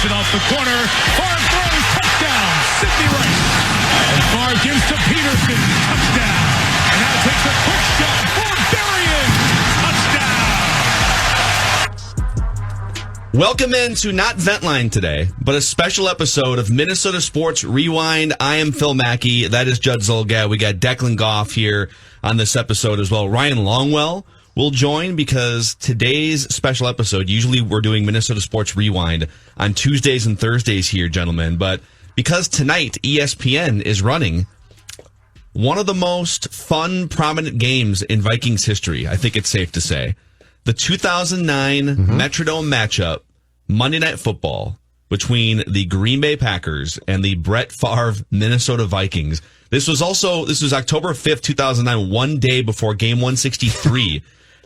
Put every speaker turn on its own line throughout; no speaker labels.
it off the corner. Favre throws, touchdown, Sidney Rice. And Favre gives to Peterson, touchdown. And now takes a quick shot for Berrien, touchdown.
Welcome into not Ventline today, but a special episode of Minnesota Sports Rewind. I am Phil Mackey. That is Judd Zolgad. We got Declan Goff here on this episode as well. Ryan Longwell will join because today's special episode, usually we're doing Minnesota Sports Rewind on Tuesdays and Thursdays here, gentlemen. But because tonight ESPN is running one of the most fun, prominent games in Vikings history, I think it's safe to say. The 2009 Metrodome matchup, Monday Night Football, between the Green Bay Packers and the Brett Favre Minnesota Vikings. This was October 5th, 2009, one day before Game 163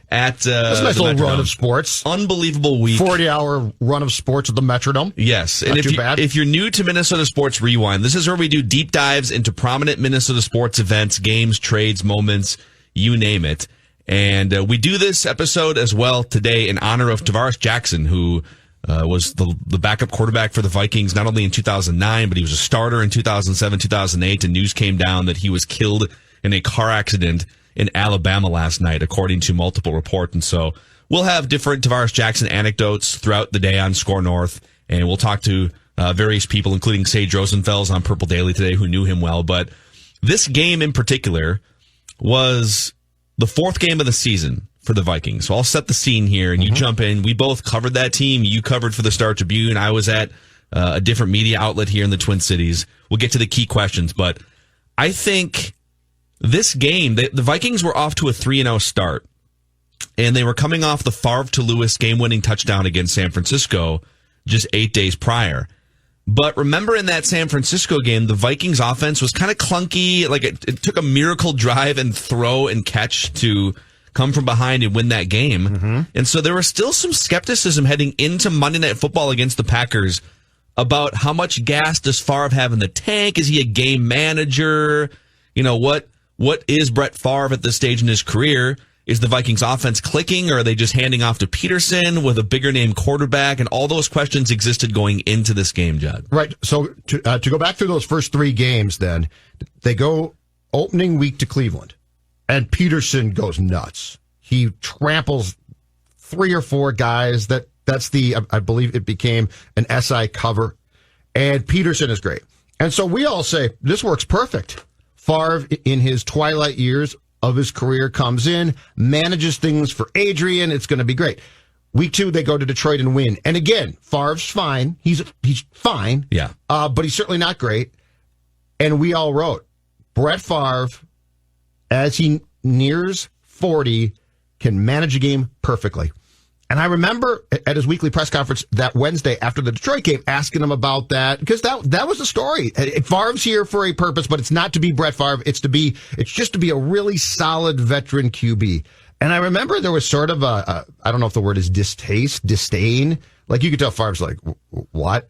at
That's a nice little run of sports.
Unbelievable week.
40-hour run of sports at the Metrodome.
Yes.
Not
and
too bad.
If you're new to Minnesota Sports Rewind, this is where we do deep dives into prominent Minnesota sports events, games, trades, moments, you name it. And we do this episode as well today in honor of Tavares Jackson, who was the backup quarterback for the Vikings, not only in 2009, but he was a starter in 2007, 2008, and news came down that he was killed in a car accident in Alabama last night, according to multiple reports. And so we'll have different Tavares Jackson anecdotes throughout the day on Score North, and we'll talk to various people, including Sage Rosenfels on Purple Daily today, who knew him well. But this game in particular was the fourth game of the season for the Vikings. So I'll set the scene here, and you jump in. We both covered that team. You covered for the Star Tribune. I was at a different media outlet here in the Twin Cities. We'll get to the key questions, but I think this game, the Vikings were off to a 3-0 start, and they were coming off the Favre to Lewis game-winning touchdown against San Francisco just 8 days prior. But remember, in that San Francisco game, the Vikings offense was kind of clunky. Like it took a miracle drive and throw and catch to come from behind and win that game. And so there was still some skepticism heading into Monday Night Football against the Packers about how much gas does Favre have in the tank? Is he a game manager? You know, what is Brett Favre at this stage in his career? Is the Vikings offense clicking, or are they just handing off to Peterson with a bigger name quarterback? And all those questions existed going into this game, Judd.
Right. So to go back through those first three games, then they go opening week to Cleveland, and Peterson goes nuts. He tramples 3 or 4 guys. That's I believe it became an SI cover, and Peterson is great. And so we all say this works perfect. Favre, in his twilight years of his career, comes in, manages things for Adrian. It's going to be great. Week 2, they go to Detroit and win. And again, Favre's fine. He's fine.
Yeah.
But he's certainly not great. And we all wrote, Brett Favre, as he nears 40, can manage a game perfectly. And I remember at his weekly press conference that Wednesday after the Detroit game asking him about that, because that was the story. Favre's here for a purpose, but it's not to be Brett Favre. It's just to be a really solid veteran QB. And I remember there was sort of I don't know if the word is disdain. Like you could tell Favre's like, what?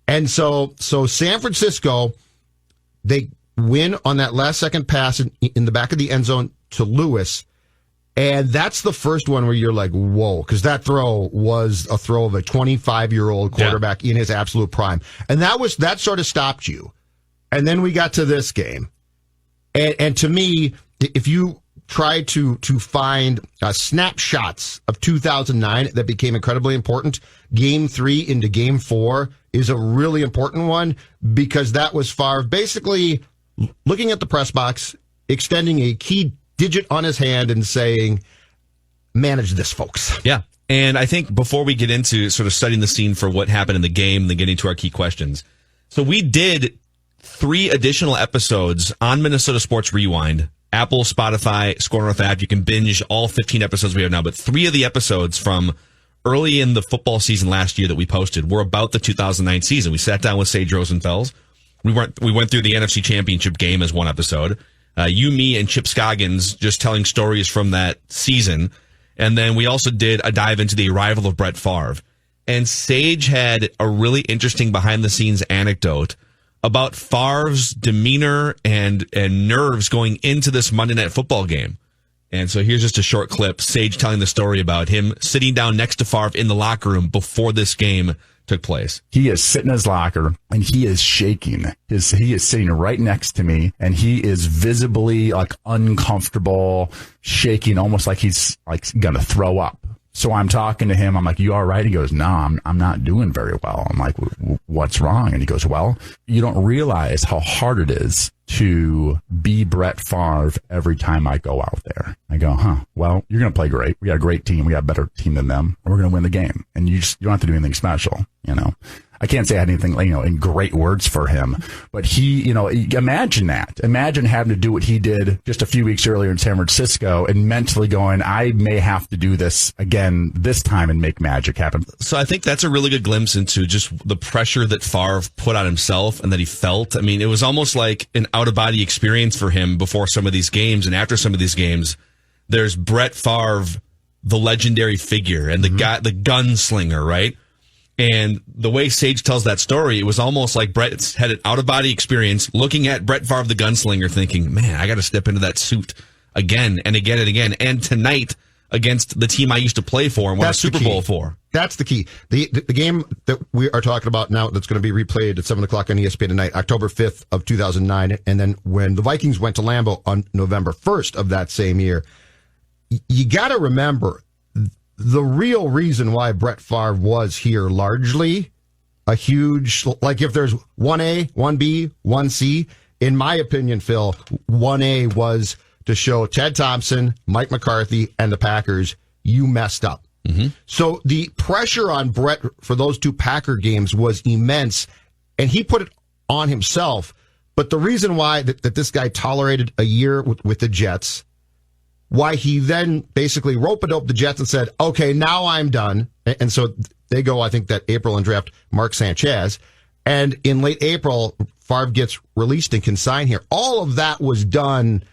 And so San Francisco, they win on that last second pass in the back of the end zone to Lewis. And that's the first one where you're like, whoa, because that throw was a throw of a 25-year-old quarterback in his absolute prime. And that sort of stopped you. And then we got to this game. And to me, if you try to find snapshots of 2009 that became incredibly important, Game 3 into Game 4 is a really important one, because that was Favre basically looking at the press box, extending a key digit on his hand and saying, manage this, folks.
Yeah. And I think before we get into sort of studying the scene for what happened in the game and then getting to our key questions, so we did 3 additional episodes on Minnesota Sports Rewind, Apple, Spotify, Score North app. You can binge all 15 episodes we have now, but 3 of the episodes from early in the football season last year that we posted were about the 2009 season. We sat down with Sage Rosenfels. We went through the NFC Championship game as one episode. You, me, and Chip Scoggins just telling stories from that season. And then we also did a dive into the arrival of Brett Favre. And Sage had a really interesting behind-the-scenes anecdote about Favre's demeanor and nerves going into this Monday Night Football game. And so here's just a short clip, Sage telling the story about him sitting down next to Favre in the locker room before this game took place.
He is sitting in his locker and he is shaking. He is sitting right next to me and he is visibly like uncomfortable, shaking, almost like he's like going to throw up. So I'm talking to him. I'm like, you all right? He goes, no, I'm not doing very well. I'm like, what's wrong? And he goes, well, you don't realize how hard it is to be Brett Favre every time I go out there. I go, well, you're going to play great. We got a great team. We got a better team than them. And we're going to win the game. And you don't have to do anything special, you know. I can't say I had anything, in great words for him, but he, imagine that. Imagine having to do what he did just a few weeks earlier in San Francisco and mentally going, I may have to do this again this time and make magic happen.
So I think that's a really good glimpse into just the pressure that Favre put on himself and that he felt. I mean, it was almost like an out-of-body experience for him before some of these games, and after some of these games, there's Brett Favre, the legendary figure, and the guy, the gunslinger, right? And the way Sage tells that story, it was almost like Brett had an out-of-body experience looking at Brett Favre, the gunslinger, thinking, man, I got to step into that suit again and again and again. And tonight against the team I used to play for and won a Super Bowl for.
That's the key. The game that we are talking about now that's going to be replayed at 7 o'clock on ESPN tonight, October 5th of 2009. And then when the Vikings went to Lambeau on November 1st of that same year, you got to remember the real reason why Brett Favre was here largely a huge, like if there's 1A, 1B, 1C, in my opinion, Phil, 1A was to show Ted Thompson, Mike McCarthy, and the Packers, you messed up. Mm-hmm. So the pressure on Brett for those two Packer games was immense, and he put it on himself. But the reason why that this guy tolerated a year with the Jets, why he then basically rope-a-dope the Jets and said, okay, now I'm done. And so they go, I think, that April and draft Mark Sanchez. And in late April, Favre gets released and can sign here. All of that was done.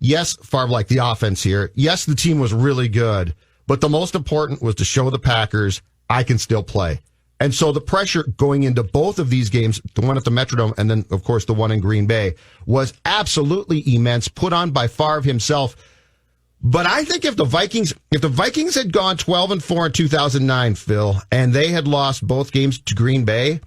Yes, Favre liked the offense here. Yes, the team was really good. But the most important was to show the Packers, I can still play. And so the pressure going into both of these games, the one at the Metrodome and then, of course, the one in Green Bay, was absolutely immense, put on by Favre himself. But I think if the Vikings had gone 12-4 in 2009, Phil, and they had lost both games to Green Bay,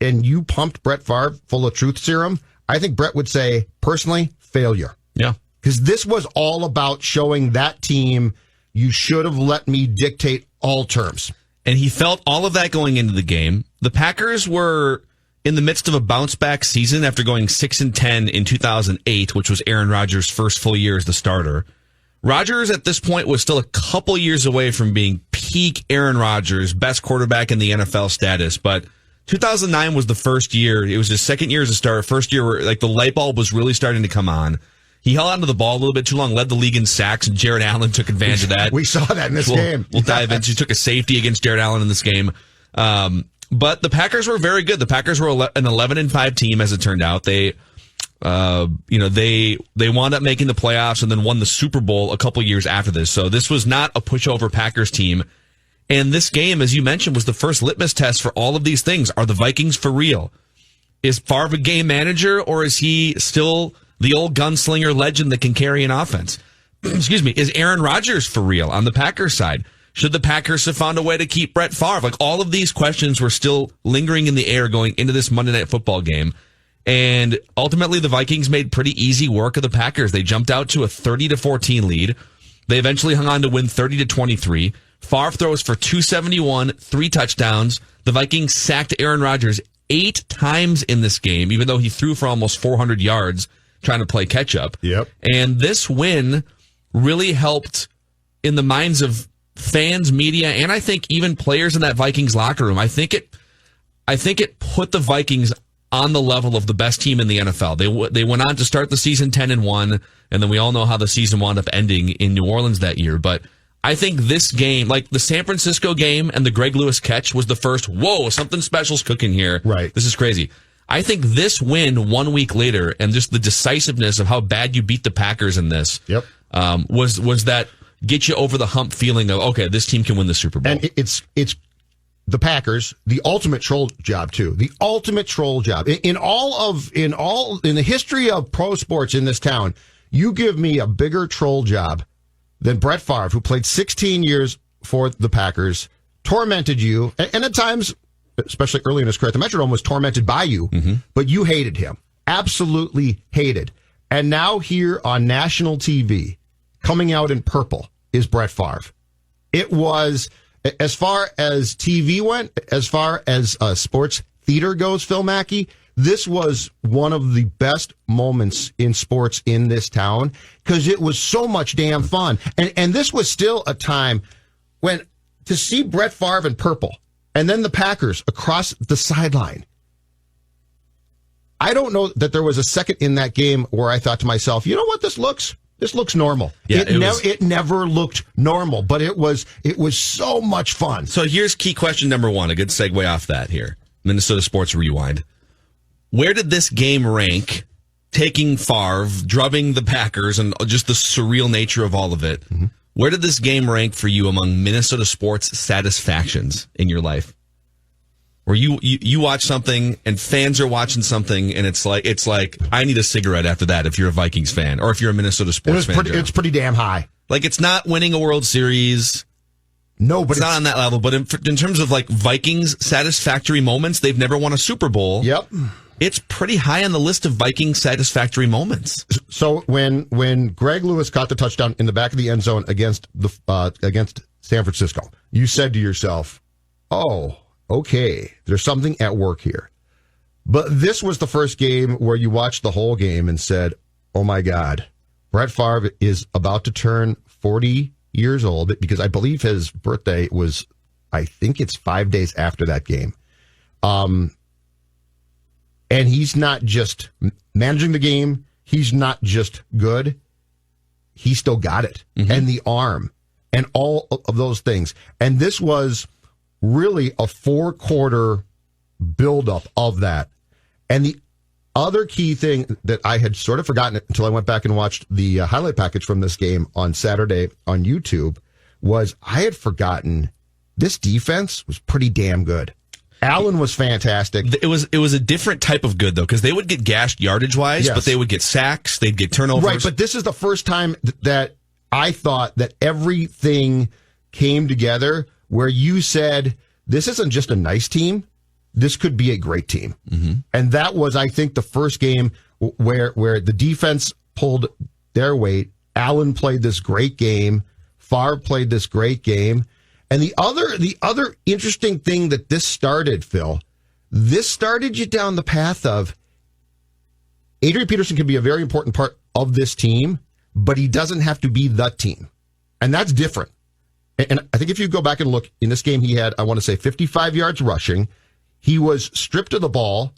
and you pumped Brett Favre full of truth serum, I think Brett would say, personally, failure.
Yeah.
Because this was all about showing that team, you should have let me dictate all terms.
And he felt all of that going into the game. The Packers were in the midst of a bounce-back season after going 6-10 in 2008, which was Aaron Rodgers' first full year as the starter. Rodgers at this point was still a couple years away from being peak Aaron Rodgers, best quarterback in the NFL status. But 2009 was the first year. It was his second year as a starter. First year where like the light bulb was really starting to come on. He held onto the ball a little bit too long, led the league in sacks, and Jared Allen took advantage of that.
We saw that in this game.
We'll dive into. He took a safety against Jared Allen in this game. But the Packers were very good. The Packers were an 11-5 team, as it turned out. They wound up making the playoffs and then won the Super Bowl a couple years after this. So this was not a pushover Packers team. And this game, as you mentioned, was the first litmus test for all of these things. Are the Vikings for real? Is Favre a game manager, or is he still the old gunslinger legend that can carry an offense? Excuse me. Is Aaron Rodgers for real on the Packers side? Should the Packers have found a way to keep Brett Favre? Like, all of these questions were still lingering in the air going into this Monday Night Football game. And ultimately, the Vikings made pretty easy work of the Packers. They jumped out to a 30-14 lead. They eventually hung on to win 30-23. Favre throws for 271, 3 touchdowns. The Vikings sacked Aaron Rodgers 8 times in this game, even though he threw for almost 400 yards trying to play catch up.
Yep.
And this win really helped in the minds of fans, media, and I think even players in that Vikings locker room. I think it put the Vikings on the level of the best team in the NFL. They went on to start the season 10-1, and then we all know how the season wound up ending in New Orleans that year. But I think this game, like the San Francisco game and the Greg Lewis catch, was the first, whoa, something special's cooking here.
Right.
This is crazy. I think this win 1 week later and just the decisiveness of how bad you beat the Packers in this was that get you over the hump feeling of, okay, this team can win the Super Bowl.
And it's the Packers, the ultimate troll job too. The ultimate troll job. In the history of pro sports in this town, you give me a bigger troll job than Brett Favre, who played 16 years for the Packers, tormented you, and at times especially early in his career at the Metrodome, was tormented by you, but you hated him. Absolutely hated. And now here on national TV, coming out in purple, is Brett Favre. It was, as far as TV went, as far as sports theater goes, Phil Mackey, this was one of the best moments in sports in this town because it was so much damn fun. And this was still a time when to see Brett Favre in purple and then the Packers across the sideline. I don't know that there was a second in that game where I thought to myself, you know what, this looks normal.
Yeah,
it never looked normal, but it was so much fun.
So here's key question number one, a good segue off that here. Minnesota Sports Rewind. Where did this game rank, taking Favre, drubbing the Packers, and just the surreal nature of all of it? Mm-hmm. Where did this game rank for you among Minnesota sports satisfactions in your life? Where you watch something and fans are watching something and it's like I need a cigarette after that if you're a Vikings fan or if you're a Minnesota sports fan.
It's pretty damn high.
Like, it's not winning a World Series.
No, but
it's not on that level. But in terms of like Vikings satisfactory moments, they've never won a Super Bowl.
Yep.
It's pretty high on the list of Vikings satisfactory moments.
So when Greg Lewis caught the touchdown in the back of the end zone against San Francisco, you said to yourself, "Oh, okay, there's something at work here." But this was the first game where you watched the whole game and said, "Oh my God, Brett Favre is about to turn 40 years old," because I believe his birthday was, I think it's 5 days after that game. And he's not just managing the game. He's not just good. He still got it. Mm-hmm. And the arm and all of those things. And this was really a 4-quarter buildup of that. And the other key thing that I had sort of forgotten until I went back and watched the highlight package from this game on Saturday on YouTube was I had forgotten this defense was pretty damn good. Allen was fantastic.
It was a different type of good, though, because they would get gashed yardage-wise, yes, but they would get sacks, they'd get turnovers.
Right, but this is the first time that I thought that everything came together where you said, this isn't just a nice team, this could be a great team. Mm-hmm. And that was, I think, the first game where the defense pulled their weight. Allen played this great game. Favre played this great game. And the other interesting thing that this started, Phil, this started you down the path of Adrian Peterson can be a very important part of this team, but he doesn't have to be the team. And that's different. And I think if you go back and look, in this game he had, I want to say, 55 yards rushing. He was stripped of the ball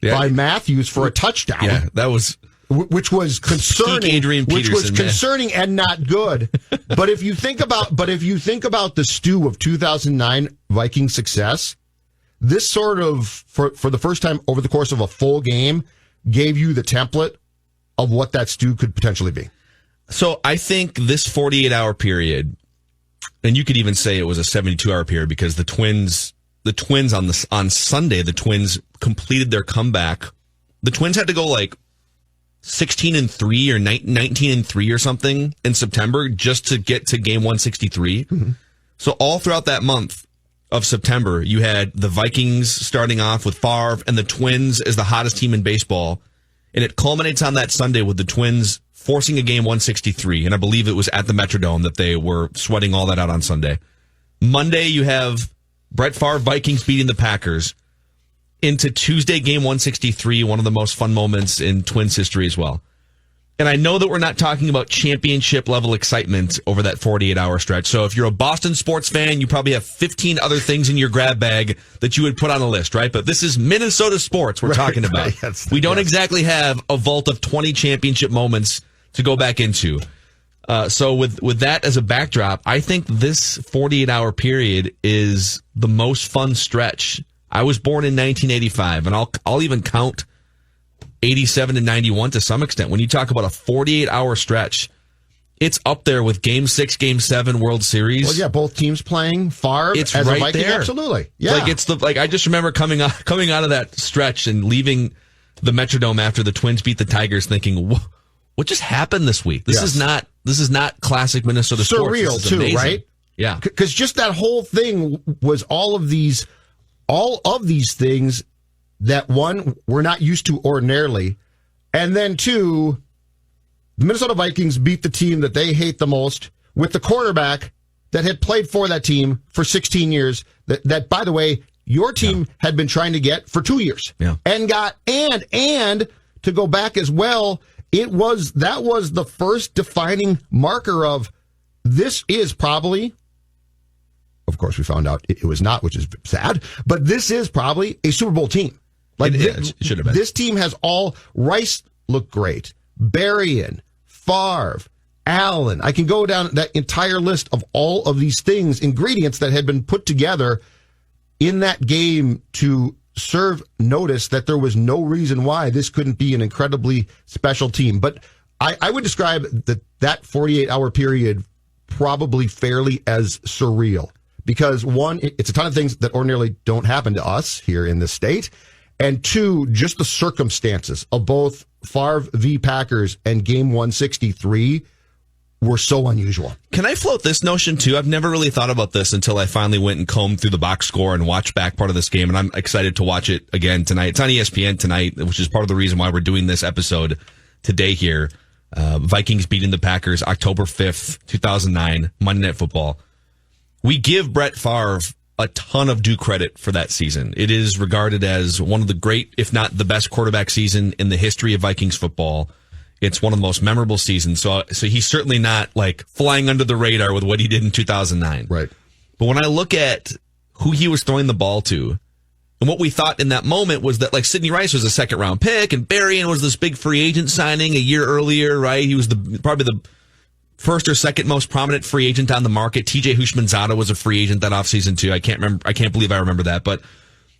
by Matthews for a touchdown.
Yeah, that was...
Which was concerning.
Adrian Peterson,
which was concerning and not good. But if you think about the stew of 2009 Viking success, this sort of for the first time over the course of a full game gave you the template of what that stew could potentially be.
So I think this 48-hour period, and you could even say it was a 72-hour period because the Twins on Sunday, the Twins completed their comeback. The Twins had to go like 16-3 or 19-3 or something in September just to get to game 163. Mm-hmm. So all throughout that month of September, you had the Vikings starting off with Favre and the Twins as the hottest team in baseball. And it culminates on that Sunday with the Twins forcing a game 163. And I believe it was at the Metrodome that they were sweating all that out on Sunday. Monday, you have Brett Favre Vikings beating the Packers. Into Tuesday, game 163, one of the most fun moments in Twins history as well. And I know that we're not talking about championship-level excitement over that 48-hour stretch. So if you're a Boston sports fan, you probably have 15 other things in your grab bag that you would put on a list, right? But this is Minnesota sports we're talking about. Right, we don't exactly have a vault of 20 championship moments to go back into. So with that as a backdrop, I think this 48-hour period is the most fun stretch. I was born in 1985, and I'll even count 87 and 91 to some extent. When you talk about a 48-hour stretch, it's up there with Game 6, Game 7 World Series.
Well, yeah, both teams playing. Favre
it's
as
right
a Viking,
there.
Absolutely. Yeah.
I just remember coming out of that stretch and leaving the Metrodome after the Twins beat the Tigers, thinking, what just happened this week? This is not classic Minnesota sports.
Surreal too,
amazing.
Right?
Yeah,
because just that whole thing was all of these all of these things that, one, we're not used to ordinarily, and then two, the Minnesota Vikings beat the team that they hate the most with the quarterback that had played for that team for 16 years, that by the way, your team had been trying to get for 2 years.
Yeah.
And got, and to go back as well, that was the first defining marker of this is probably, of course we found out it was not, which is sad, but this is probably a Super Bowl team. Like
it should have been.
This team has all, Rice looked great, Berrien, Favre, Allen. I can go down that entire list of all of these things, ingredients that had been put together in that game to serve notice that there was no reason why this couldn't be an incredibly special team. But I would describe that 48-hour period probably fairly as surreal. Because one, it's a ton of things that ordinarily don't happen to us here in this state. And two, just the circumstances of both Favre v. Packers and Game 163 were so unusual.
Can I float this notion too? I've never really thought about this until I finally went and combed through the box score and watched back part of this game, and I'm excited to watch it again tonight. It's on ESPN tonight, which is part of the reason why we're doing this episode today here. Vikings beating the Packers October 5th, 2009, Monday Night Football. We give Brett Favre a ton of due credit for that season. It is regarded as one of the great, if not the best quarterback season in the history of Vikings football. It's one of the most memorable seasons. So he's certainly not like flying under the radar with what he did in 2009.
Right.
But when I look at who he was throwing the ball to, and what we thought in that moment was that like Sidney Rice was a second round pick and Berrien was this big free agent signing a year earlier, right? He was probably the first or second most prominent free agent on the market. TJ Houshmandzadeh was a free agent that offseason too. I can't believe I remember that. But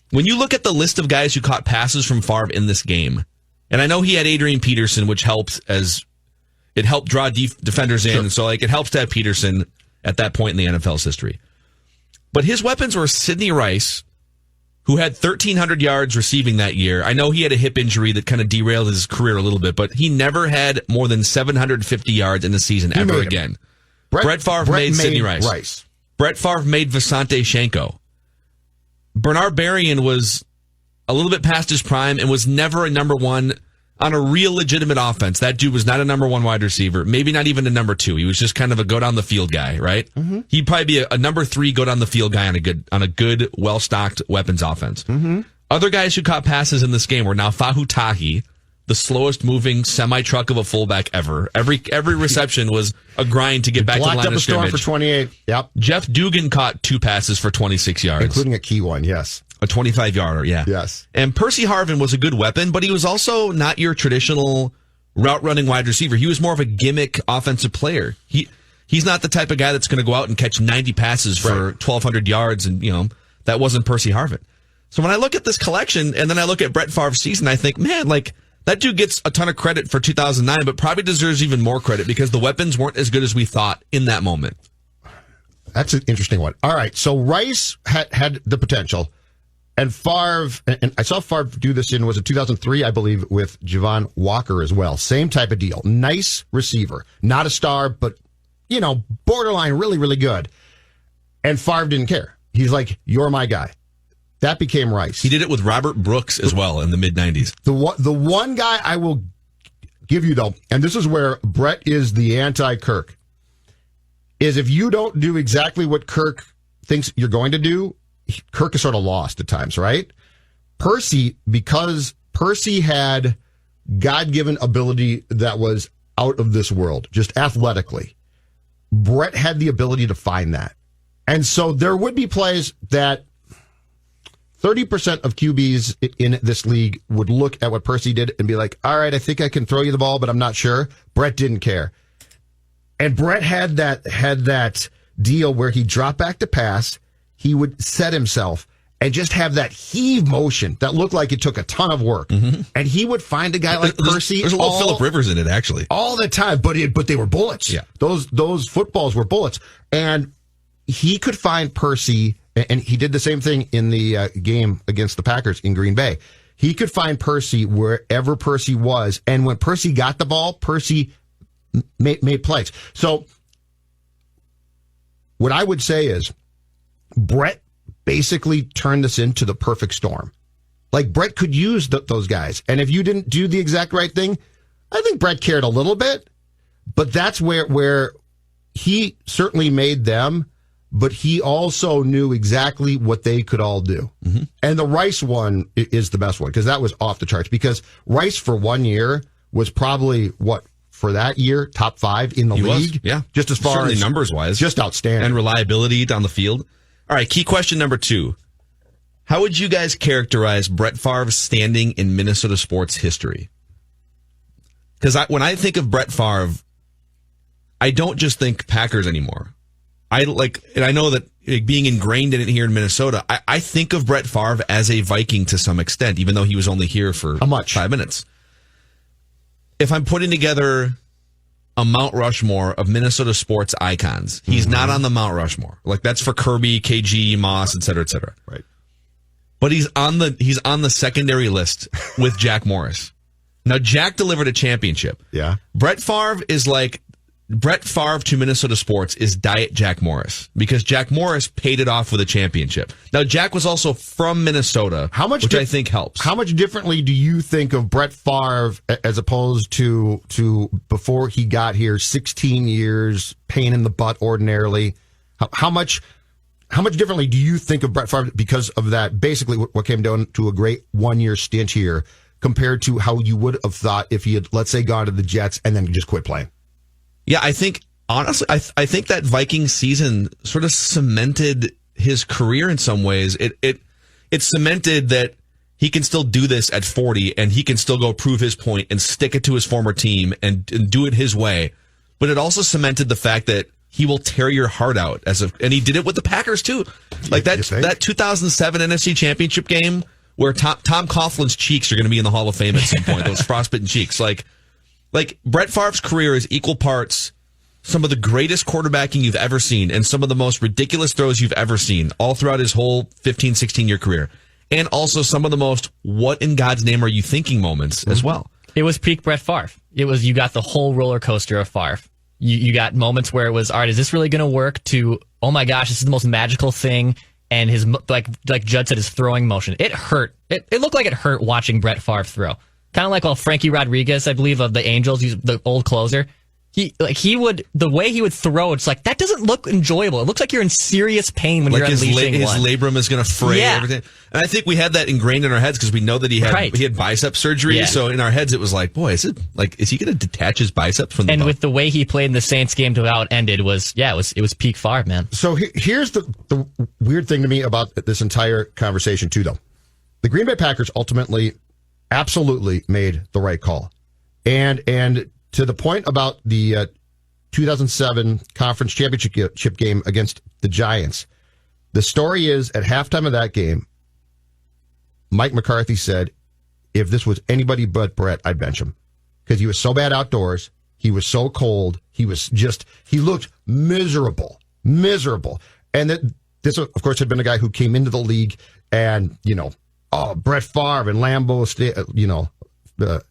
when you look at the list of guys who caught passes from Favre in this game, and I know he had Adrian Peterson, which helped as it helped draw defenders in. Sure. So like it helps to have Peterson at that point in the NFL's history. But his weapons were Sidney Rice, who had 1,300 yards receiving that year. I know he had a hip injury that kind of derailed his career a little bit, but he never had more than 750 yards in a season ever again. Brett Favre made Sidney Rice. Brett Favre made Visante Shanko. Bernard Berrien was a little bit past his prime and was never a number one on a real legitimate offense. That dude was not a number one wide receiver, maybe not even a number two. He was just kind of a go down the field guy, right? Mm-hmm. He'd probably be a number three go down the field guy on a good, well stocked weapons offense. Mm-hmm. Other guys who caught passes in this game were now Fahu Tahi, the slowest moving semi truck of a fullback ever. Every reception was a grind to get back to the line of scrimmage.
For 28. Yep.
Jeff Dugan caught 2 passes for 26 yards,
including a key one. Yes.
A 25-yarder, yeah.
Yes. And
Percy Harvin was a good weapon, but he was also not your traditional route-running wide receiver. He was more of a gimmick offensive player. He's not the type of guy that's going to go out and catch 90 passes for 1,200 yards, and that wasn't Percy Harvin. So when I look at this collection, and then I look at Brett Favre's season, I think, man, like, that dude gets a ton of credit for 2009, but probably deserves even more credit because the weapons weren't as good as we thought in that moment.
That's an interesting one. All right, so Rice had the potential. And Favre, and I saw Favre do this was it 2003, I believe, with Javon Walker as well. Same type of deal. Nice receiver. Not a star, but, borderline really, really good. And Favre didn't care. He's like, you're my guy. That became Rice.
He did it with Robert Brooks as well in the mid-'90s.
The one guy I will give you, though, and this is where Brett is the anti-Kirk, is if you don't do exactly what Kirk thinks you're going to do, Kirk is sort of lost at times, right? Percy, because Percy had God-given ability that was out of this world, just athletically. Brett had the ability to find that. And so there would be plays that 30% of QBs in this league would look at what Percy did and be like, all right, I think I can throw you the ball, but I'm not sure. Brett didn't care. And Brett had that deal where he dropped back to pass, he would set himself and just have that heave motion that looked like it took a ton of work. Mm-hmm. And he would find a guy like Percy.
There's a little Phillip Rivers in it, actually.
All the time, but they were bullets.
Yeah.
Those footballs were bullets. And he could find Percy, and he did the same thing in the game against the Packers in Green Bay. He could find Percy wherever Percy was, and when Percy got the ball, Percy made plays. So what I would say is Brett basically turned this into the perfect storm. Like, Brett could use those guys. And if you didn't do the exact right thing, I think Brett cared a little bit. But that's where he certainly made them, but he also knew exactly what they could all do. Mm-hmm. And the Rice one is the best one, because that was off the charts. Because Rice, for 1 year, was probably, for that year, top 5 in the league?
Yeah.
Just as far
certainly
as
numbers-wise.
Just outstanding.
And reliability down the field. All right, key question number 2. How would you guys characterize Brett Favre's standing in Minnesota sports history? Because when I think of Brett Favre, I don't just think Packers anymore. And I know that being ingrained in it here in Minnesota, I think of Brett Favre as a Viking to some extent, even though he was only here for 5 minutes. If I'm putting together a Mount Rushmore of Minnesota sports icons, he's not on the Mount Rushmore. Like, that's for Kirby, KG, Moss, et cetera, et cetera.
Right.
But he's on the secondary list with Jack Morris. Now, Jack delivered a championship.
Yeah.
Brett Favre to Minnesota sports is Diet Jack Morris, because Jack Morris paid it off with a championship. Now, Jack was also from Minnesota, which I think helps.
How much differently do you think of Brett Favre as opposed to before he got here, 16 years, pain in the butt ordinarily? How much differently do you think of Brett Favre because of that, basically what came down to a great 1 year stint here, compared to how you would have thought if he had, let's say, gone to the Jets and then just quit playing?
Yeah, I think, honestly, I think that Vikings season sort of cemented his career in some ways. It cemented that he can still do this at 40, and he can still go prove his point and stick it to his former team and do it his way. But it also cemented the fact that he will tear your heart out and he did it with the Packers too. Like that 2007 NFC Championship game where Tom Coughlin's cheeks are going to be in the Hall of Fame at some point. Those frostbitten cheeks. Like Brett Favre's career is equal parts some of the greatest quarterbacking you've ever seen and some of the most ridiculous throws you've ever seen all throughout his whole 15, 16-year career. And also some of the most what in God's name are you thinking moments as well.
It was peak Brett Favre. You got the whole roller coaster of Favre. You got moments where it was, all right, is this really going to work, to, oh my gosh, this is the most magical thing. And his, like Judd said, his throwing motion. It hurt. It looked like it hurt watching Brett Favre throw. Kind of like Frankie Rodriguez, I believe, of the Angels, the old closer. The way he would throw, it's like, that doesn't look enjoyable. It looks like you're in serious pain when you're unleashing
his labrum is going to fray everything. And I think we had that ingrained in our heads because we know that he had bicep surgery. Yeah. So in our heads, it was like, boy, is he going to detach his biceps from the bone?
With the way he played in the Saints game to how it ended it was peak Favre, man.
So here's the weird thing to me about this entire conversation too, though. The Green Bay Packers ultimately absolutely made the right call. And to the point about the 2007 conference championship game against the Giants, the story is at halftime of that game, Mike McCarthy said, if this was anybody but Brett, I'd bench him. Because he was so bad outdoors. He was so cold. He looked miserable. And this, of course, had been a guy who came into the league and, Brett Favre and Lambeau,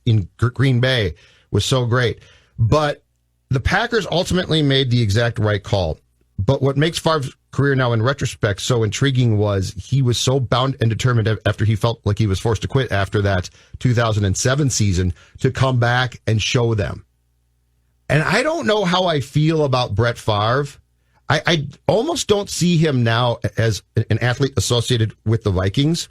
in Green Bay was so great. But the Packers ultimately made the exact right call. But what makes Favre's career now in retrospect so intriguing was he was so bound and determined after he felt like he was forced to quit after that 2007 season to come back and show them. And I don't know how I feel about Brett Favre. I almost don't see him now as an athlete associated with the Vikings.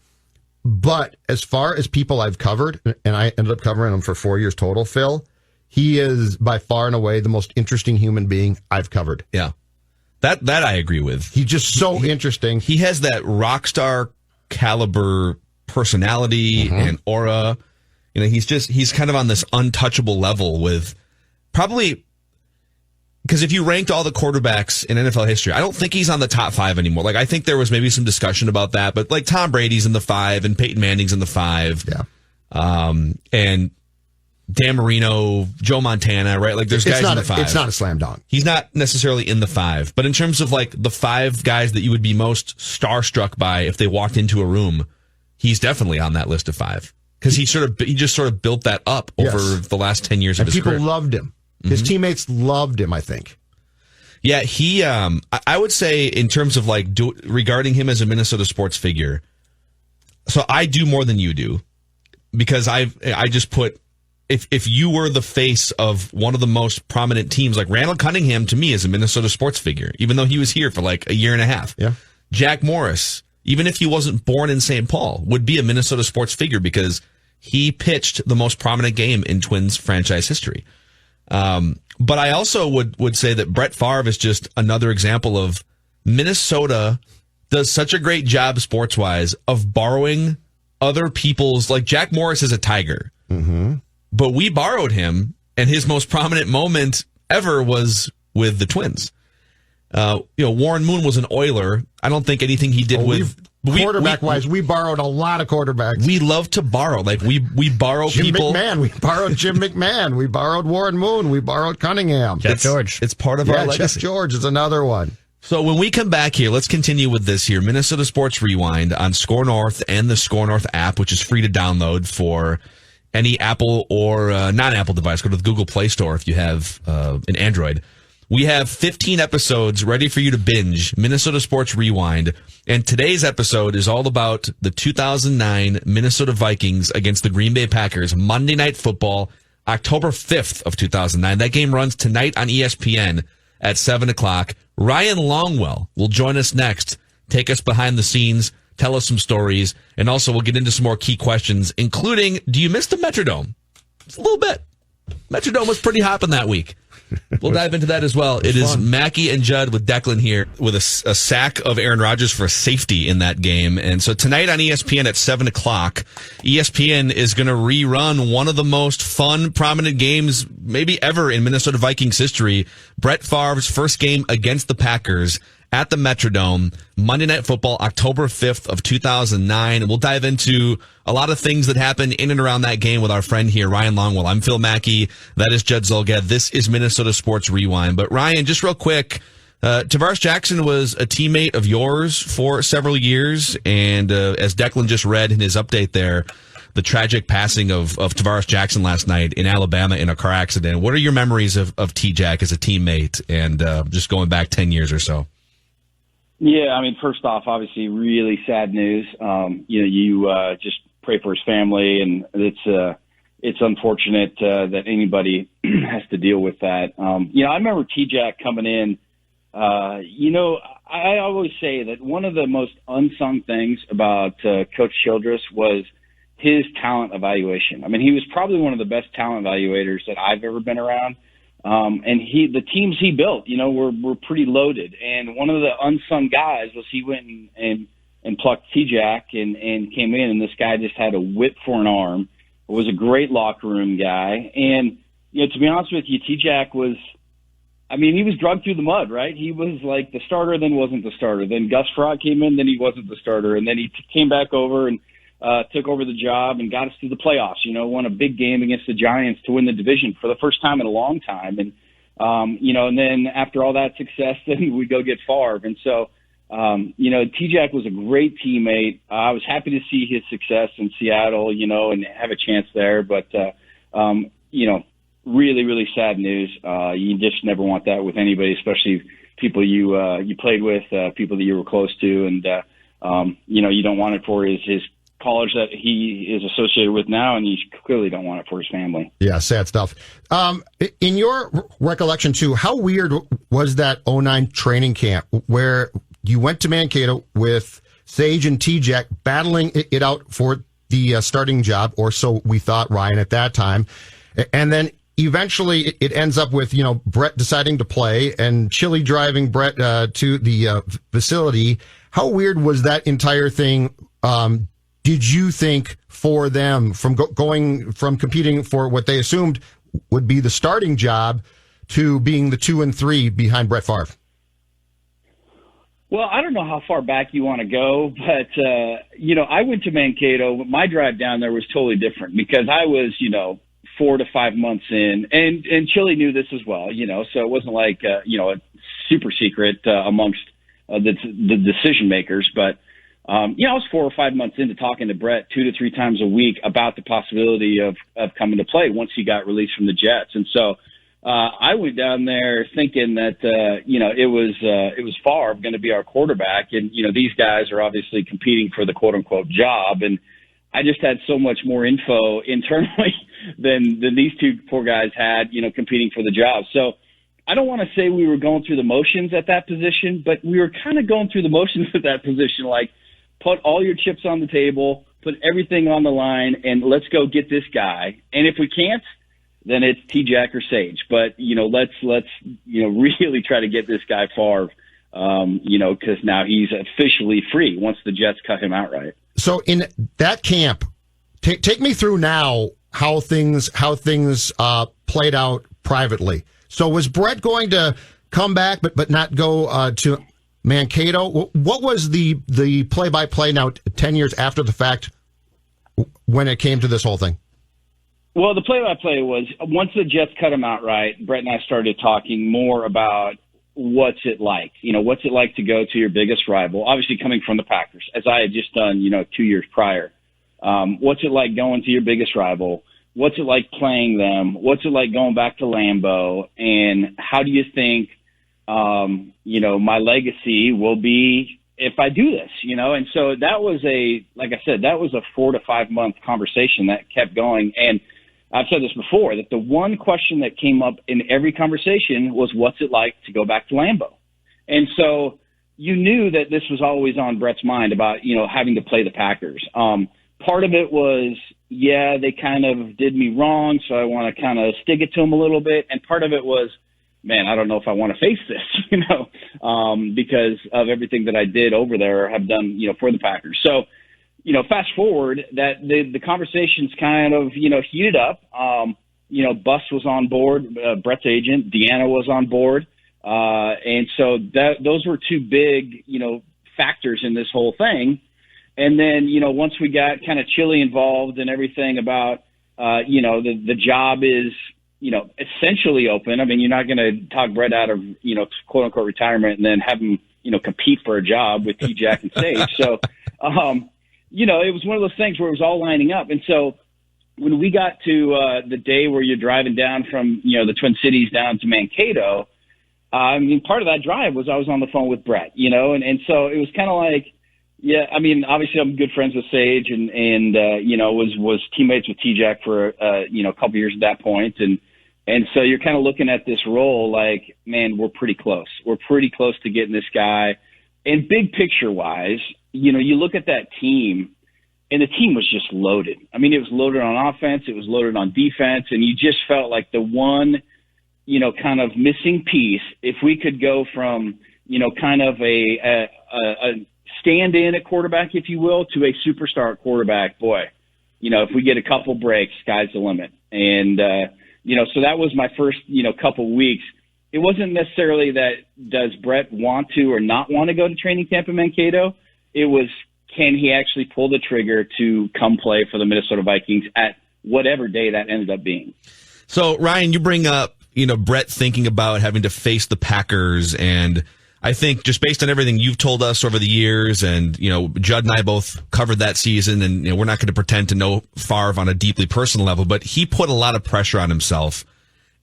But as far as people I've covered, and I ended up covering him for 4 years total, Phil, he is by far and away the most interesting human being I've covered.
Yeah. That I agree with.
He's just so interesting.
He has that rock star caliber personality and aura. He's kind of on this untouchable level with probably, because if you ranked all the quarterbacks in NFL history, I don't think he's on the top 5 anymore. I think there was maybe some discussion about that, but Tom Brady's in the 5 and Peyton Manning's in the 5.
Yeah.
And Dan Marino, Joe Montana, right? There's guys in the 5.
It's not a slam dunk.
He's not necessarily in the 5, but in terms of the 5 guys that you would be most starstruck by if they walked into a room, he's definitely on that list of 5 because he just sort of built that up over the last 10 years of his career.
People loved him. His teammates loved him, I think.
Yeah, he. I would say in terms of like regarding him as a Minnesota sports figure. So I do more than you do because I just put if you were the face of one of the most prominent teams, like Randall Cunningham to me is a Minnesota sports figure, even though he was here for like a year and a half.
Yeah.
Jack Morris, even if he wasn't born in St. Paul, would be a Minnesota sports figure because he pitched the most prominent game in Twins franchise history. But I also would say that Brett Favre is just another example of Minnesota does such a great job sports-wise of borrowing other people's, like Jack Morris is a Tiger. Mm-hmm. But we borrowed him, and his most prominent moment ever was with the Twins. Warren Moon was an Oiler. I don't think anything he did
quarterback-wise, we borrowed a lot of quarterbacks.
We love to borrow. Like, we borrow people.
McMahon. We borrowed Jim McMahon. We borrowed Warren Moon. We borrowed Cunningham.
Jeff George.
It's part of our legacy.
Jeff George is another one.
So when we come back here, let's continue with this here. Minnesota Sports Rewind on Score North and the Score North app, which is free to download for any Apple or non-Apple device. Go to the Google Play Store if you have an Android. We have 15 episodes ready for you to binge, Minnesota Sports Rewind. And today's episode is all about the 2009 Minnesota Vikings against the Green Bay Packers, Monday Night Football, October 5th of 2009. That game runs tonight on ESPN at 7 o'clock. Ryan Longwell will join us next, take us behind the scenes, tell us some stories, and also we'll get into some more key questions, including, do you miss the Metrodome? It's a little bit. Metrodome was pretty hopping that week. We'll dive into that as well. It is Mackey and Judd with Declan here with a sack of Aaron Rodgers for a safety in that game. And so tonight on ESPN at 7 o'clock, ESPN is going to rerun one of the most fun, prominent games maybe ever in Minnesota Vikings history. Brett Favre's first game against the Packers at the Metrodome, Monday Night Football, October 5th of 2009. And we'll dive into a lot of things that happened in and around that game with our friend here, Ryan Longwell. I'm Phil Mackey. That is Judd Zolgad. This is Minnesota Sports Rewind. But Ryan, just real quick, Tavares Jackson was a teammate of yours for several years. And as Declan just read in his update there, the tragic passing of Tavares Jackson last night in Alabama in a car accident. What are your memories of T-Jack as a teammate and just going back 10 years or so?
Yeah, I mean, first off, obviously, really sad news. You just pray for his family, and it's unfortunate that anybody has to deal with that. I remember T-Jack coming in. I always say that one of the most unsung things about Coach Childress was his talent evaluation. I mean, he was probably one of the best talent evaluators that I've ever been around. And the teams he built, were pretty loaded. And one of the unsung guys was he went and plucked T-Jack and came in, and this guy just had a whip for an arm. Was a great locker room guy. And, to be honest with you, T-Jack was, he was dragged through the mud, right? He was like the starter, then wasn't the starter. Then Gus Frog came in, then he wasn't the starter. And then he came back over and took over the job and got us to the playoffs, won a big game against the Giants to win the division for the first time in a long time. And, and then after all that success, then we go get Favre. And so, T-Jack was a great teammate. I was happy to see his success in Seattle, and have a chance there. But, really, really sad news. You just never want that with anybody, especially people you played with, people that you were close to. And, you don't want it for his college that he is associated with now, and you clearly don't want it for his family.
Yeah, sad stuff. In your recollection, too, how weird was that 09 training camp where you went to Mankato with Sage and T-Jack battling it out for the starting job, or so we thought, Ryan, at that time, and then eventually it ends up with, Brett deciding to play and Chili driving Brett to the facility. How weird was that entire thing? Did you think for them from going from competing for what they assumed would be the starting job to being the 2 and 3 behind Brett Favre?
Well, I don't know how far back you want to go, but, I went to Mankato. My drive down there was totally different because I was, 4 to 5 months in, and Chili knew this as well, so it wasn't like, a super secret amongst the decision makers, but I was 4 or 5 months into talking to Brett 2 to 3 times a week about the possibility of coming to play once he got released from the Jets. And so, I went down there thinking that, it was Favre going to be our quarterback. And, these guys are obviously competing for the quote unquote job. And I just had so much more info internally than these two poor guys had, competing for the job. So I don't want to say we were going through the motions at that position, but we were kind of going through the motions at that position. Like, put all your chips on the table, put everything on the line, and let's go get this guy. And if we can't, then it's T-Jack or Sage. But, let's really try to get this guy Favre, because now he's officially free once the Jets cut him outright.
So in that camp, take me through now how things played out privately. So was Brett going to come back but not go to Mankato? What was the play-by-play now 10 years after the fact when it came to this whole thing?
Well, the play-by-play was once the Jets cut him outright, Brett and I started talking more about what's it like? What's it like to go to your biggest rival? Obviously coming from the Packers, as I had just done, 2 years prior. What's it like going to your biggest rival? What's it like playing them? What's it like going back to Lambeau? And how do you think, my legacy will be if I do this, And so that was like I said, that was a 4 to 5 month conversation that kept going. And I've said this before, that the one question that came up in every conversation was, what's it like to go back to Lambeau? And so you knew that this was always on Brett's mind about, having to play the Packers. Part of it was, they kind of did me wrong, so I want to kind of stick it to them a little bit. And part of it was, man, I don't know if I want to face this, because of everything that I did over there or have done, for the Packers. So, fast forward that the conversations kind of, heated up. Bus was on board, Brett's agent, Deanna was on board. And so those were two big, factors in this whole thing. And then, once we got kind of Chili involved and everything about, the job is, essentially open. I mean, you're not going to talk Brett out of, quote unquote retirement and then have him, compete for a job with T-Jack and Sage. So, it was one of those things where it was all lining up. And so when we got to the day where you're driving down from, the Twin Cities down to Mankato, part of that drive was I was on the phone with Brett, and so it was kind of like, obviously I'm good friends with Sage and was teammates with T-Jack for, a couple years at that point. And so you're kind of looking at this role like, man, we're pretty close. We're pretty close to getting this guy. And big picture wise, you look at that team and the team was just loaded. I mean, it was loaded on offense. It was loaded on defense. And you just felt like the one, kind of missing piece, if we could go from, kind of a stand-in at quarterback, if you will, to a superstar quarterback, boy, if we get a couple breaks, sky's the limit. And, so that was my first, couple weeks. It wasn't necessarily that does Brett want to or not want to go to training camp in Mankato. It was, can he actually pull the trigger to come play for the Minnesota Vikings at whatever day that ended up being?
So, Ryan, you bring up, Brett thinking about having to face the Packers, and I think just based on everything you've told us over the years, and, Judd and I both covered that season, and we're not going to pretend to know Favre on a deeply personal level, but he put a lot of pressure on himself,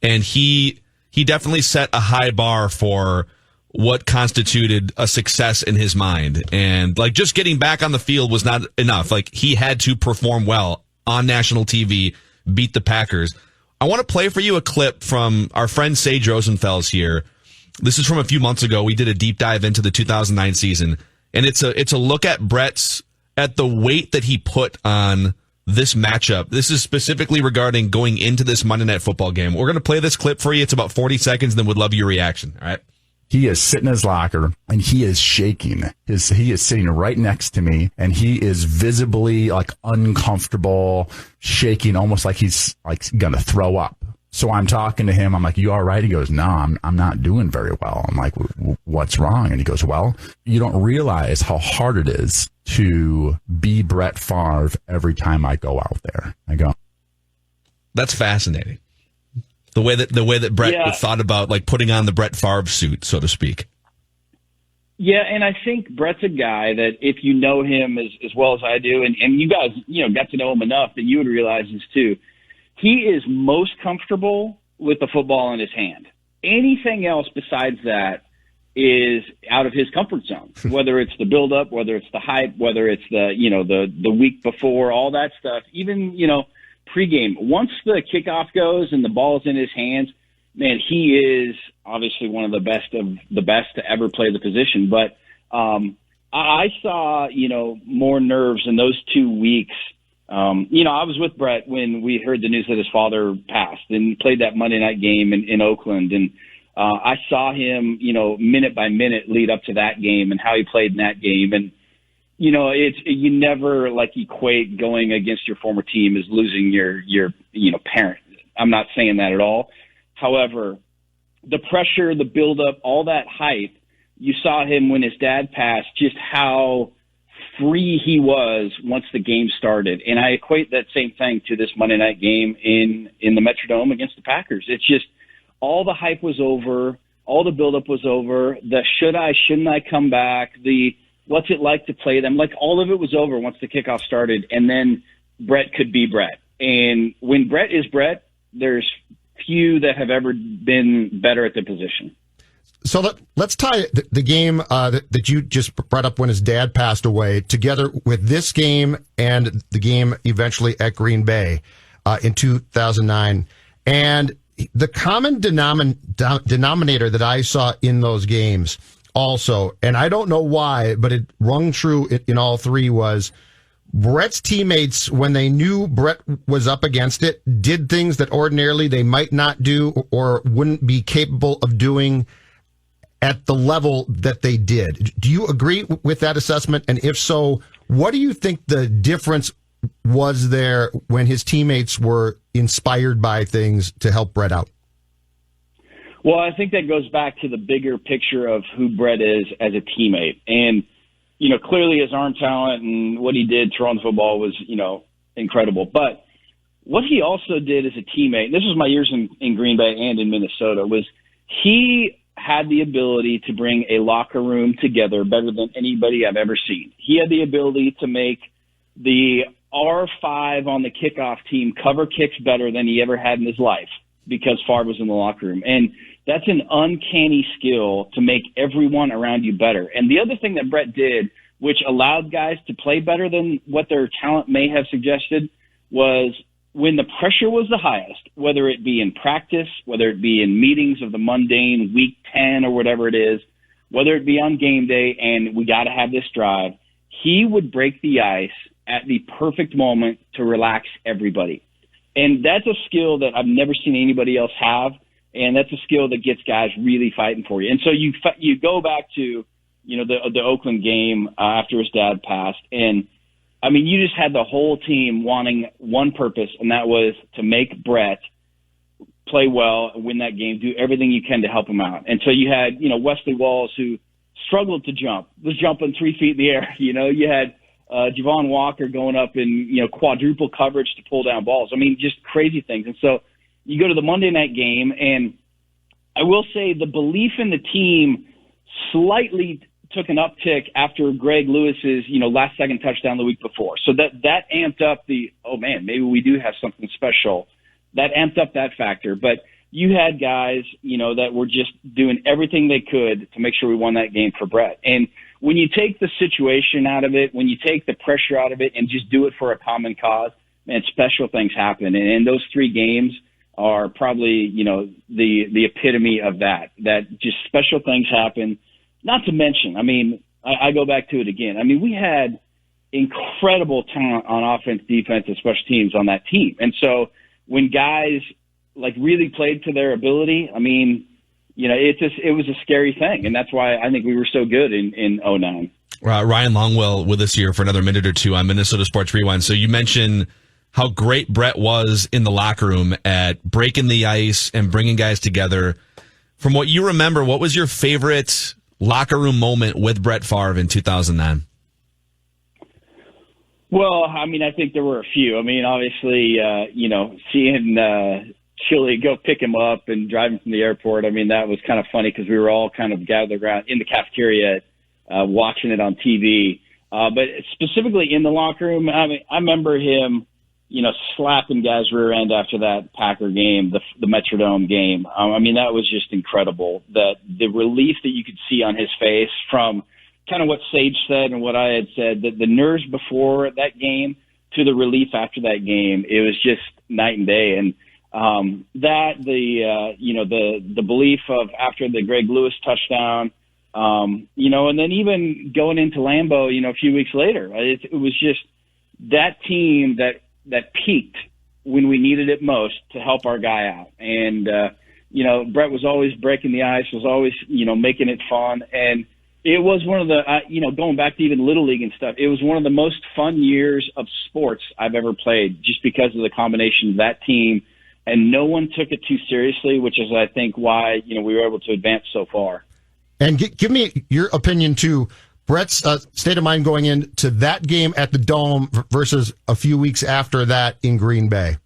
and he definitely set a high bar for what constituted a success in his mind. And like just getting back on the field was not enough. Like he had to perform well on national TV, beat the Packers. I want to play for you a clip from our friend Sage Rosenfels here. This is from a few months ago. We did a deep dive into the 2009 season, and it's a look at at the weight that he put on this matchup. This is specifically regarding going into this Monday Night Football game. We're going to play this clip for you. It's about 40 seconds, and then would love your reaction. All right.
He is sitting in his locker and he is shaking. He is sitting right next to me and he is visibly like uncomfortable, shaking, almost like he's like going to throw up. So I'm talking to him. I'm like, you all right? He goes, no, I'm not doing very well. I'm like, what's wrong? And he goes, well, you don't realize how hard it is to be Brett Favre every time I go out there. I go,
that's fascinating. The way that Brett thought about like putting on the Brett Favre suit, so to speak.
Yeah, and I think Brett's a guy that if you know him as well as I do, and you guys, got to know him enough that you would realize this too. He is most comfortable with the football in his hand. Anything else besides that is out of his comfort zone, whether it's the buildup, whether it's the hype, whether it's the week before, all that stuff, even, pregame. Once the kickoff goes and the ball's in his hands, man, he is obviously one of the best to ever play the position. But I saw, more nerves in those 2 weeks. I was with Brett when we heard the news that his father passed and played that Monday night game in Oakland. And I saw him, minute by minute lead up to that game and how he played in that game. And, you never equate going against your former team as losing your parent. I'm not saying that at all. However, the pressure, the buildup, all that hype, you saw him when his dad passed, just how free he was once the game started. And I equate that same thing to this Monday night game in the Metrodome against the Packers. It's just all the hype was over, all the buildup was over, the shouldn't I come back, the what's it like to play them, all of it was over once the kickoff started, and then Brett could be Brett. And when Brett is Brett, there's few that have ever been better at the position.
So let's tie the game that you just brought up when his dad passed away together with this game and the game eventually at Green Bay in 2009. And the common denominator that I saw in those games also, and I don't know why, but it rung true in all three, was Brett's teammates, when they knew Brett was up against it, did things that ordinarily they might not do or wouldn't be capable of doing at the level that they did. Do you agree with that assessment? And if so, what do you think the difference was there when his teammates were inspired by things to help Brett out?
Well, I think that goes back to the bigger picture of who Brett is as a teammate. And, clearly his arm talent and what he did throwing the football was, incredible. But what he also did as a teammate, and this was my years in Green Bay and in Minnesota, was he had the ability to bring a locker room together better than anybody I've ever seen. He had the ability to make the R5 on the kickoff team cover kicks better than he ever had in his life because Favre was in the locker room. And that's an uncanny skill to make everyone around you better. And the other thing that Brett did, which allowed guys to play better than what their talent may have suggested, was when the pressure was the highest, whether it be in practice, whether it be in meetings of the mundane week 10 or whatever it is, whether it be on game day and we got to have this drive, he would break the ice at the perfect moment to relax everybody. And that's a skill that I've never seen anybody else have. And that's a skill that gets guys really fighting for you. And so you go back to, the Oakland game after his dad passed. And I mean, you just had the whole team wanting one purpose, and that was to make Brett play well and win that game, do everything you can to help him out. And so you had, Wesley Walls, who struggled to jump, was jumping 3 feet in the air. You had Javon Walker going up in, quadruple coverage to pull down balls. I mean, just crazy things. And so you go to the Monday night game, and I will say the belief in the team slightly took an uptick after Greg Lewis's, last second touchdown the week before. So that amped up maybe we do have something special. That amped up that factor. But you had guys, that were just doing everything they could to make sure we won that game for Brett. And when you take the situation out of it, when you take the pressure out of it and just do it for a common cause, man, special things happen. And those 3 games are probably, the epitome of that just special things happen. Not to mention, I go back to it again. We had incredible talent on offense, defense, and special teams on that team. And so when guys really played to their ability, it was a scary thing. And that's why I think we were so good in 2009.
Ryan Longwell with us here for another minute or two on Minnesota Sports Rewind. So you mentioned how great Brett was in the locker room at breaking the ice and bringing guys together. From what you remember, what was your favorite locker room moment with Brett Favre in 2009?
Well, I think there were a few. Obviously, seeing Chili go pick him up and drive him from the airport. That was kind of funny because we were all kind of gathered around in the cafeteria watching it on TV. But specifically in the locker room, I remember him slapping guys' rear end after that Packer game, the Metrodome game. I mean, that was just incredible. That the relief that you could see on his face from kind of what Sage said and what I had said, that the nerves before that game to the relief after that game, it was just night and day. And the belief of after the Greg Lewis touchdown, and then even going into Lambeau, a few weeks later, it was just that team that peaked when we needed it most to help our guy out. And, Brett was always breaking the ice, was always, making it fun. And it was one of the, going back to even Little League and stuff, it was one of the most fun years of sports I've ever played, just because of the combination of that team. And no one took it too seriously, which is, I think, why, we were able to advance so far.
And give me your opinion, too. Brett's state of mind going into that game at the Dome versus a few weeks after that in Green Bay.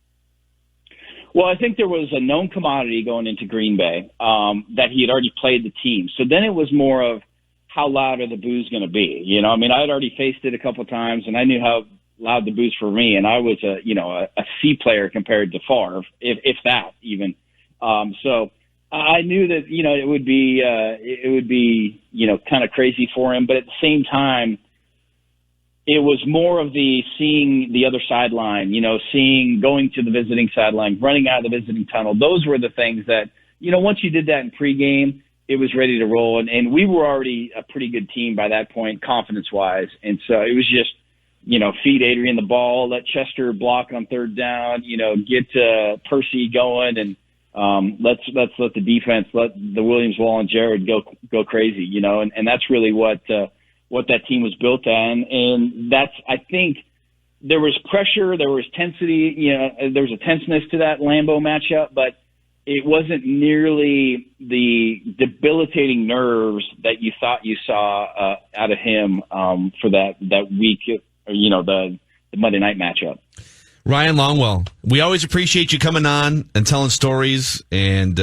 Well, I think there was a known commodity going into Green Bay that he had already played the team. So then it was more of how loud are the boos going to be? I had already faced it a couple of times, and I knew how loud the boos for me, and I was a C player compared to Favre, if that even. So I knew that it would be kind of crazy for him, but at the same time, it was more of the seeing the other sideline, going to the visiting sideline, running out of the visiting tunnel. Those were the things that once you did that in pregame, it was ready to roll, and we were already a pretty good team by that point, confidence wise, and so it was just feed Adrian the ball, let Chester block on third down, get Percy going, and let's let the defense, let the Williams, Wall, and Jared go crazy, and that's really what that team was built on. And that's, I think, there was pressure, there was tensity, there was a tenseness to that Lambeau matchup, but it wasn't nearly the debilitating nerves that you thought you saw out of him for that week, the Monday night matchup.
Ryan Longwell, we always appreciate you coming on and telling stories and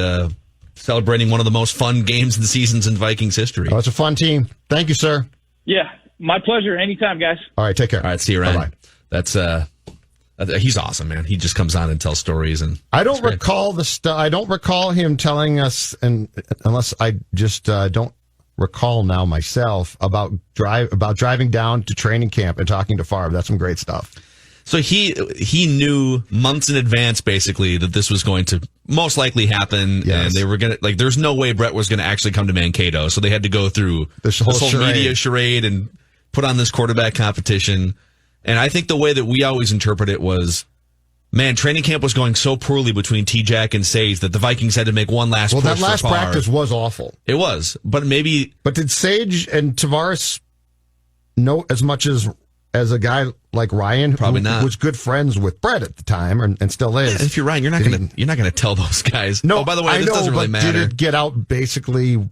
celebrating one of the most fun games in the seasons in Vikings history.
Oh, it's a fun team. Thank you, sir.
Yeah, my pleasure. Anytime, guys.
All right, take care.
All right, see you, Ryan.
Bye-bye.
That's he's awesome, man. He just comes on and tells stories, and
I don't recall I don't recall him telling us, and unless I just don't recall now myself about driving down to training camp and talking to Favre. That's some great stuff.
So he knew months in advance, basically, that this was going to most likely happen,
yes.
And they were going to, there's no way Brett was going to actually come to Mankato, so they had to go through this whole media charade and put on this quarterback competition. And I think the way that we always interpret it was, man, training camp was going so poorly between T-Jack and Sage that the Vikings had to make one last push.
Well, that last
for Favre.
practice was awful.
It was, but maybe.
But did Sage and Tavares know as much as a guy like Ryan,
Probably
who
not.
was good friends with Brett at the time, and still is?
Yeah, if you're Ryan, you're not gonna tell those guys.
No,
oh, by the way,
I
this
know,
doesn't really
but
matter.
did it get out basically, in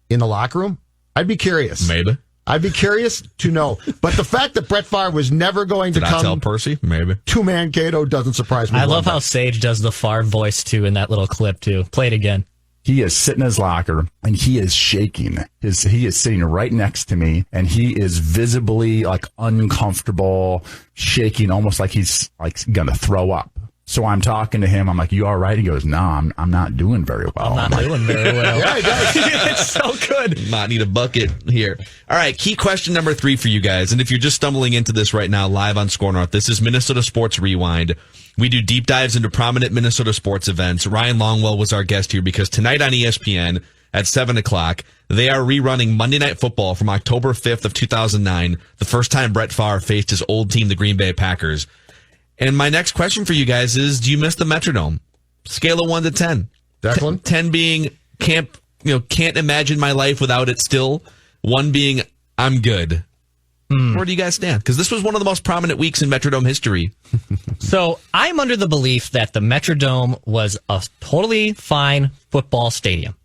the locker room? I'd be curious.
Maybe.
I'd be curious to know. But the fact that Brett Favre was never going to come
tell Percy? Maybe.
to Mankato doesn't surprise me.
I love how Sage does the Favre voice, too, in that little clip, too. Play it again.
He is sitting in his locker and he is shaking. He is sitting right next to me and he is visibly uncomfortable, shaking, almost like he's going to throw up. So I'm talking to him. I'm like, "You all right?" He goes, "No, I'm not doing very well."
I'm not doing very well.
Yeah, he does.
It's so good.
Might need a bucket here. All right, key question number 3 for you guys. And if you're just stumbling into this right now, live on Score North, this is Minnesota Sports Rewind. We do deep dives into prominent Minnesota sports events. Ryan Longwell was our guest here because tonight on ESPN at 7 o'clock, they are rerunning Monday Night Football from October 5th of 2009, the first time Brett Favre faced his old team, the Green Bay Packers. And my next question for you guys is, do you miss the Metrodome? Scale of 1 to 10.
Declan?
10 being can't imagine my life without it still. 1 being I'm good. Where do you guys stand? Because this was one of the most prominent weeks in Metrodome history.
So I'm under the belief that the Metrodome was a totally fine football stadium.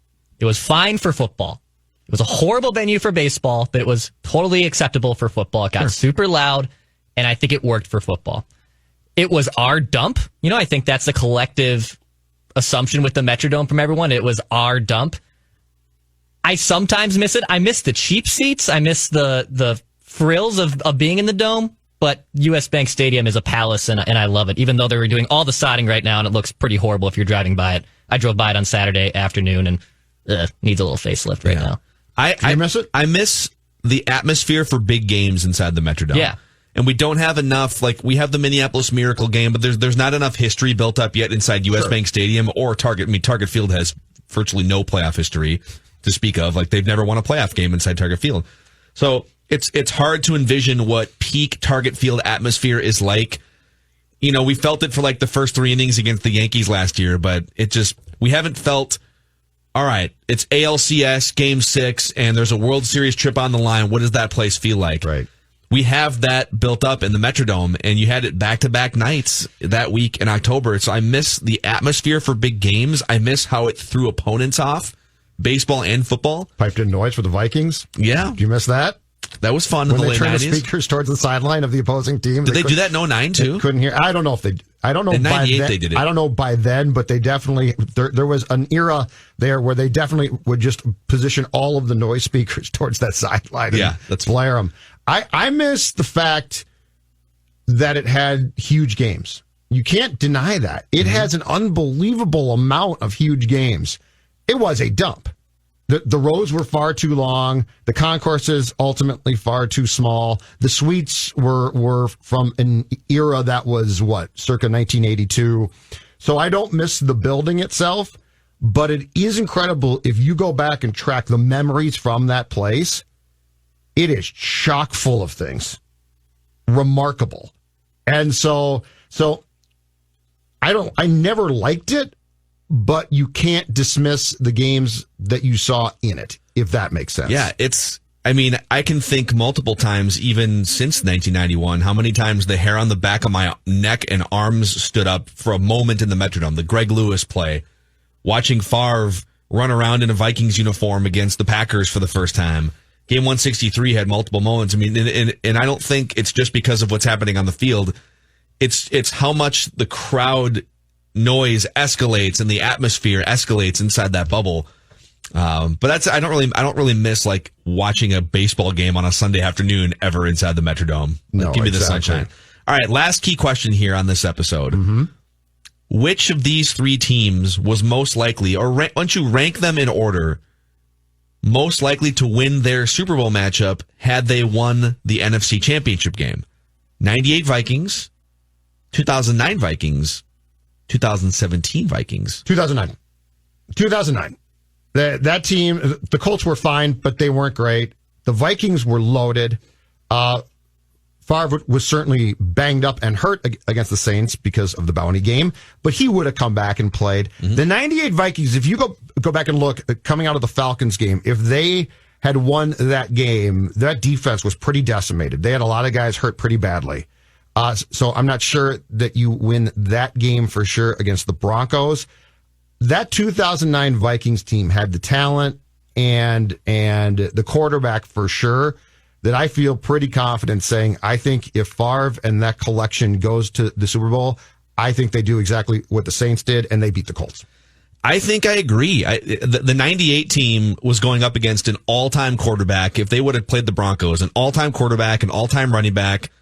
It was fine for football. It was a horrible venue for baseball, but it was totally acceptable for football. It got super loud, and I think it worked for football. It was our dump. I think that's the collective assumption with the Metrodome from everyone. It was our dump. I sometimes miss it. I miss the cheap seats. I miss the frills of being in the Dome. But US Bank Stadium is a palace, and I love it, even though they're doing all the sodding right now, and it looks pretty horrible if you're driving by it. I drove by it on Saturday afternoon, and needs a little facelift right now.
I miss it?
I miss the atmosphere for big games inside the Metrodome.
Yeah.
And we don't have enough, like, we have the Minneapolis Miracle game, but there's not enough history built up yet inside US Bank Stadium or Target. I mean, Target Field has virtually no playoff history to speak of. Like, they've never won a playoff game inside Target Field. So it's hard to envision what peak Target Field atmosphere is like. You know, we felt it for like the first 3 innings against the Yankees last year, but we haven't felt, all right, it's ALCS Game 6 and there's a World Series trip on the line. What does that place feel like?
Right.
We have that built up in the Metrodome, and you had it back-to-back nights that week in October. So I miss the atmosphere for big games. I miss how it threw opponents off, baseball and football.
Piped in noise for the Vikings.
Yeah.
Do you miss that?
That was fun in the late 90s.
When they turned the speakers towards the sideline of the opposing team.
Did they do that in 09 too?
Couldn't hear. I don't know if they. I don't know.
In
by
98
then,
they did it.
I don't know by then, but they definitely. There was an era there where they definitely would just position all of the noise speakers towards that sideline.
Yeah,
that's blare them. I miss the fact that it had huge games. You can't deny that. It has an unbelievable amount of huge games. It was a dump. The rows were far too long. The concourses ultimately far too small. The suites were from an era that was, circa 1982. So I don't miss the building itself, but it is incredible if you go back and track the memories from that place. It is chock full of things. Remarkable. And so I never liked it, but you can't dismiss the games that you saw in it, if that makes sense.
Yeah, I can think multiple times, even since 1991, how many times the hair on the back of my neck and arms stood up for a moment in the Metrodome. The Greg Lewis play, watching Favre run around in a Vikings uniform against the Packers for the first time. Game 163 had multiple moments. I mean, and I don't think it's just because of what's happening on the field. It's how much the crowd noise escalates and the atmosphere escalates inside that bubble. But I don't really miss like watching a baseball game on a Sunday afternoon ever inside the Metrodome.
No,
give me the
exactly.
sunshine. All right, last key question here on this episode.
Mm-hmm.
Which of these 3 teams was most likely, or why don't you rank them in order, most likely to win their Super Bowl matchup had they won the NFC Championship game? 98 Vikings, 2009 Vikings, 2017 Vikings.
2009. That team, the Colts were fine, but they weren't great. The Vikings were loaded. Favre was certainly banged up and hurt against the Saints because of the bounty game, but he would have come back and played. Mm-hmm. The 98 Vikings, if you go back and look, coming out of the Falcons game, if they had won that game, that defense was pretty decimated. They had a lot of guys hurt pretty badly. So I'm not sure that you win that game for sure against the Broncos. That 2009 Vikings team had the talent and the quarterback for sure that I feel pretty confident saying, I think if Favre and that collection goes to the Super Bowl, I think they do exactly what the Saints did, and they beat the Colts.
I think I agree. The 98 team was going up against an all-time quarterback. If they would have played the Broncos, an all-time quarterback, an all-time running back,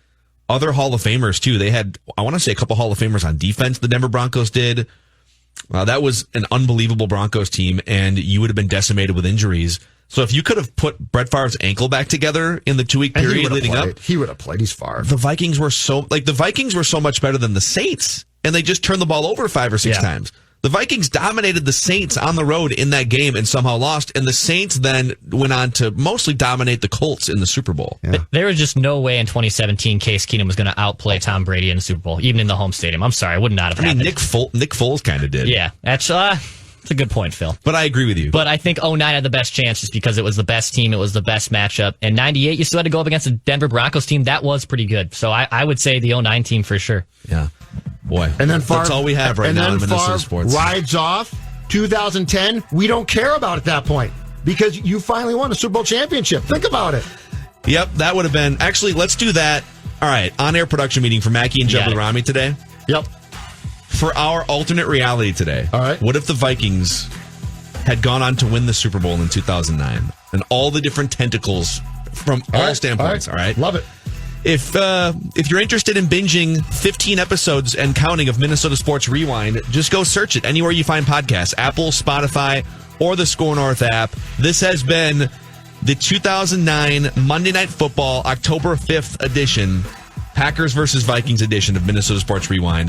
other Hall of Famers, too. They had, I want to say, a couple Hall of Famers on defense, the Denver Broncos did. That was an unbelievable Broncos team, and you would have been decimated with injuries. So if you could have put Brett Favre's ankle back together in the 2-week period leading up,
he would have played. He's Favre.
The Vikings were so much better than the Saints, and they just turned the ball over 5 or 6 times. The Vikings dominated the Saints on the road in that game and somehow lost, and the Saints then went on to mostly dominate the Colts in the Super Bowl.
Yeah. There was just no way in 2017 Case Keenum was going to outplay Tom Brady in the Super Bowl, even in the home stadium. I'm sorry, it would not have happened.
Nick Foles kind of did.
Yeah, that's a good point, Phil.
But I agree with you.
But I think 09 had the best chance just because it was the best team, it was the best matchup. And 98, you still had to go up against the Denver Broncos team. That was pretty good. So I would say the 09 team for sure.
Yeah. Boy,
and then Favre,
that's all we have right now in Minnesota sports.
Rides off 2010. We don't care about at that point because you finally won a Super Bowl championship. Think about it.
Yep, that would have been. Actually, let's do that. All right, on-air production meeting for Mackie and Judd Rami today.
Yep.
For our alternate reality today.
All right.
What if the Vikings had gone on to win the Super Bowl in 2009 and all the different tentacles from all standpoints? All right.
Love it.
If you're interested in binging 15 episodes and counting of Minnesota Sports Rewind, just go search it anywhere you find podcasts, Apple, Spotify, or the Score North app. This has been the 2009 Monday Night Football October 5th edition, Packers versus Vikings edition of Minnesota Sports Rewind.